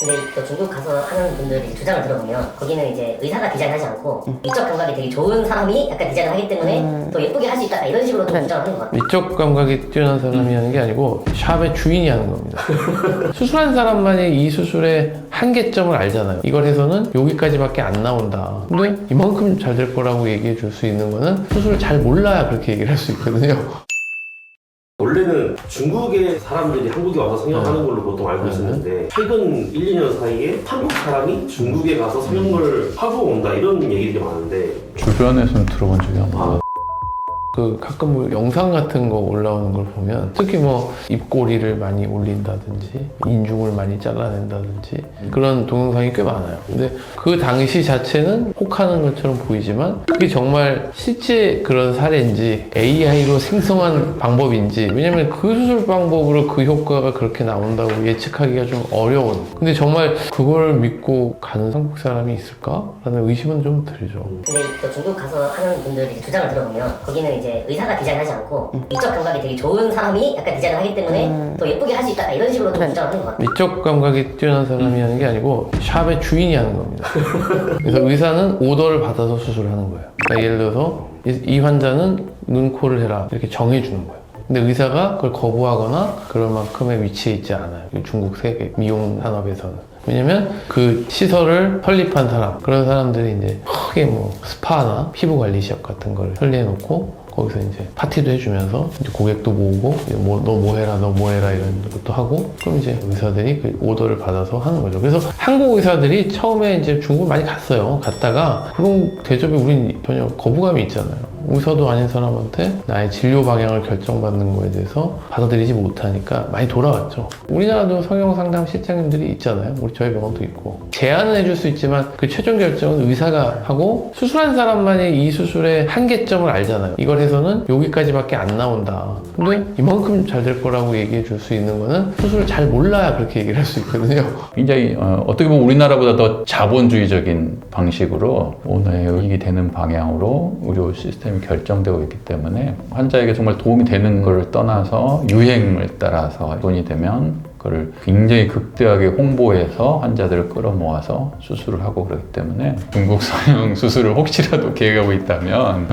근데 또 중국 가서 하는 분들이 주장을 들어보면 거기는 이제 의사가 디자인하지 않고 미적 감각이 되게 좋은 사람이 약간 디자인을 하기 때문에 더 예쁘게 할 수 있다 이런 식으로 좀 주장을 하는 것 같아요. 미적 감각이 뛰어난 사람이 하는 게 아니고 샵의 주인이 하는 겁니다. 수술한 사람만이 이 수술의 한계점을 알잖아요. 이걸 해서는 여기까지밖에 안 나온다. 근데 이만큼 잘 될 거라고 얘기해 줄 수 있는 거는 수술을 잘 몰라야 그렇게 얘기를 할 수 있거든요. 원래는 중국의 사람들이 한국에 와서 성형하는 걸로 보통 알고 있었는데 최근 1, 2년 사이에 한국 사람이 중국에 가서 성형을 하고 온다 이런 얘기들이 많은데 주변에서는 들어본 적이 없나요? 가끔 뭐 영상 같은 거 올라오는 걸 보면 특히 뭐 입꼬리를 많이 올린다든지 인중을 많이 잘라낸다든지 그런 동영상이 꽤 많아요. 근데 그 당시 자체는 혹하는 것처럼 보이지만 그게 정말 실제 그런 사례인지 AI로 생성한 방법인지, 왜냐면 그 수술 방법으로 그 효과가 그렇게 나온다고 예측하기가 좀 어려운, 근데 정말 그걸 믿고 가는 한국 사람이 있을까? 라는 의심은 좀 들죠. 근데 또 중국 가서 하는 분들이 주장을 들어보면 거기는 이제 의사가 디자인하지 않고 미적 감각이 되게 좋은 사람이 약간 디자인을 하기 때문에 더 예쁘게 할 수 있다 이런 식으로 좀 주장을 하는 것 같아요. 미적 감각이 뛰어난 사람이 하는 게 아니고 샵의 주인이 하는 겁니다. 그래서 의사는 오더를 받아서 수술을 하는 거예요. 그러니까 예를 들어서 이 환자는 눈, 코를 해라 이렇게 정해주는 거예요. 근데 의사가 그걸 거부하거나 그럴 만큼의 위치에 있지 않아요. 중국 세계 미용 산업에서는. 왜냐면 그 시설을 설립한 사람, 그런 사람들이 이제 크게 뭐 스파나 피부 관리샵 같은 걸 설립해 놓고 거기서 이제 파티도 해주면서 이제 고객도 모으고 너 뭐 해라 너 뭐 해라 이런 것도 하고, 그럼 이제 의사들이 그 오더를 받아서 하는 거죠. 그래서 한국 의사들이 처음에 이제 중국 많이 갔어요. 갔다가 그런 대접에 우린 전혀 거부감이 있잖아요. 의사도 아닌 사람한테 나의 진료 방향을 결정받는 거에 대해서 받아들이지 못하니까 많이 돌아왔죠. 우리나라도 성형 상담 실장님들이 있잖아요. 우리 저희 병원도 있고. 제안은 해줄 수 있지만 그 최종 결정은 의사가 하고, 수술한 사람만이 이 수술의 한계점을 알잖아요. 이걸 해서는 여기까지밖에 안 나온다. 근데 이만큼 잘 될 거라고 얘기해 줄 수 있는 거는 수술을 잘 몰라야 그렇게 얘기를 할 수 있거든요. 굉장히 어떻게 보면 우리나라보다 더 자본주의적인 방식으로 오늘 이익이 되는 방향으로 의료 시스템이 결정되고 있기 때문에 환자에게 정말 도움이 되는 걸 떠나서 유행을 따라서 돈이 되면 그걸 굉장히 극대하게 홍보해서 환자들을 끌어모아서 수술을 하고 그렇기 때문에 중국 성형 수술을 혹시라도 계획하고 있다면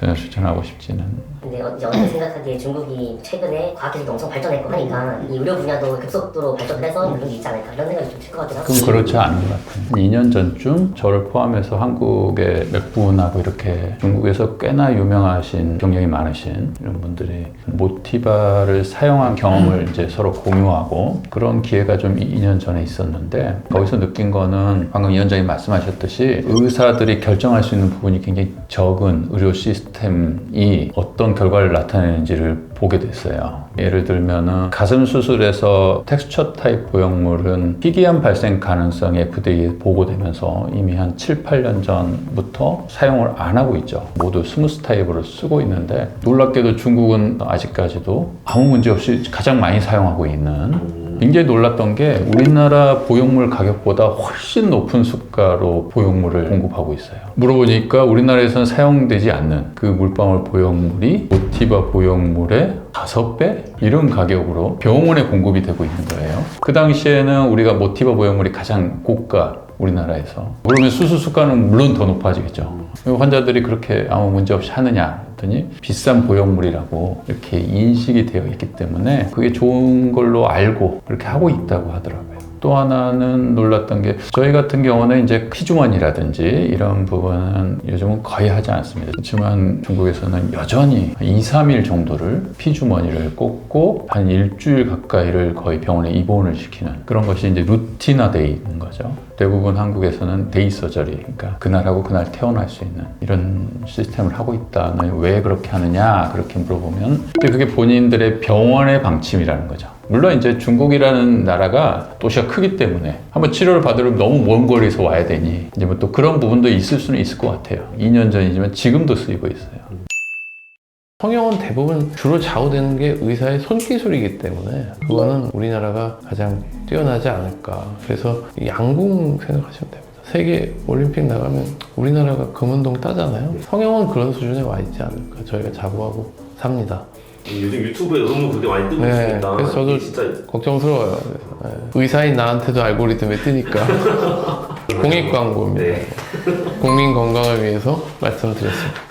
전혀 추천하고 싶지는. 근데 언제 생각하기에 중국이 최근에 과학기술도 엄청 발전했고 하니까 이 의료 분야도 급속도로 발전을 해서 그런 게 있지 않을까 이런 생각이 좀 들 것 같긴 하고. 그럼 그렇지 않은 것 같아요. 2년 전쯤 저를 포함해서 한국의 몇 분하고 이렇게 중국에서 꽤나 유명하신 경력이 많으신 이런 분들이 모티바를 사용한 경험을 이제 서로 공유하고 그런 기회가 좀 2년 전에 있었는데, 거기서 느낀 거는 방금 위원장님 말씀하셨듯이 의사들이 결정할 수 있는 부분이 굉장히 적은 의료 시스템이 어떤 결과를 나타내는지를 보게 됐어요. 예를 들면은 가슴 수술에서 텍스처 타입 보형물은 희귀암 발생 가능성이 FDA에 보고되면서 이미 한 7, 8년 전부터 사용을 안 하고 있죠. 모두 스무스 타입으로 쓰고 있는데, 놀랍게도 중국은 아직까지도 아무 문제 없이 가장 많이 사용하고 있는, 굉장히 놀랐던 게 우리나라 보형물 가격보다 훨씬 높은 수가로 보형물을 공급하고 있어요. 물어보니까 우리나라에서는 사용되지 않는 그 물방울 보형물이 모티바 보형물의 5배? 이런 가격으로 병원에 공급이 되고 있는 거예요. 그 당시에는 우리가 모티바 보형물이 가장 고가, 우리나라에서. 그러면 수술 수가는 물론 더 높아지겠죠. 환자들이 그렇게 아무 문제 없이 하느냐 했더니 비싼 보형물이라고 이렇게 인식이 되어 있기 때문에 그게 좋은 걸로 알고 그렇게 하고 있다고 하더라고요. 또 하나는 놀랐던 게, 저희 같은 경우는 이제 피주머니라든지 이런 부분은 요즘은 거의 하지 않습니다. 그렇지만 중국에서는 여전히 2, 3일 정도를 피주머니를 꽂고 한 일주일 가까이를 거의 병원에 입원을 시키는 그런 것이 이제 루틴화되어 있는 거죠. 대부분 한국에서는 데이 서저리, 그러니까 그날하고 그날 퇴원할 수 있는 이런 시스템을 하고 있다. 왜 그렇게 하느냐 그렇게 물어보면 그게 본인들의 병원의 방침이라는 거죠. 물론 이제 중국이라는 나라가 도시가 크기 때문에 한번 치료를 받으려면 너무 먼 거리에서 와야 되니 이제 뭐 또 그런 부분도 있을 수는 있을 것 같아요. 2년 전이지만 지금도 쓰이고 있어요. 성형은 대부분 주로 좌우되는 게 의사의 손기술이기 때문에 그거는 우리나라가 가장 뛰어나지 않을까. 그래서 양궁 생각하시면 됩니다. 세계 올림픽 나가면 우리나라가 금은동 따잖아요. 성형은 그런 수준에 와 있지 않을까. 저희가 자부하고 삽니다. 요즘 유튜브에 의무 그렇게 많이 뜨고 네, 있으니까 그래서 저도 이게 진짜 걱정스러워요. 그래서, 의사인 나한테도 알고리즘에 뜨니까 공익 광고입니다. 네. 국민 건강을 위해서 말씀드렸습니다.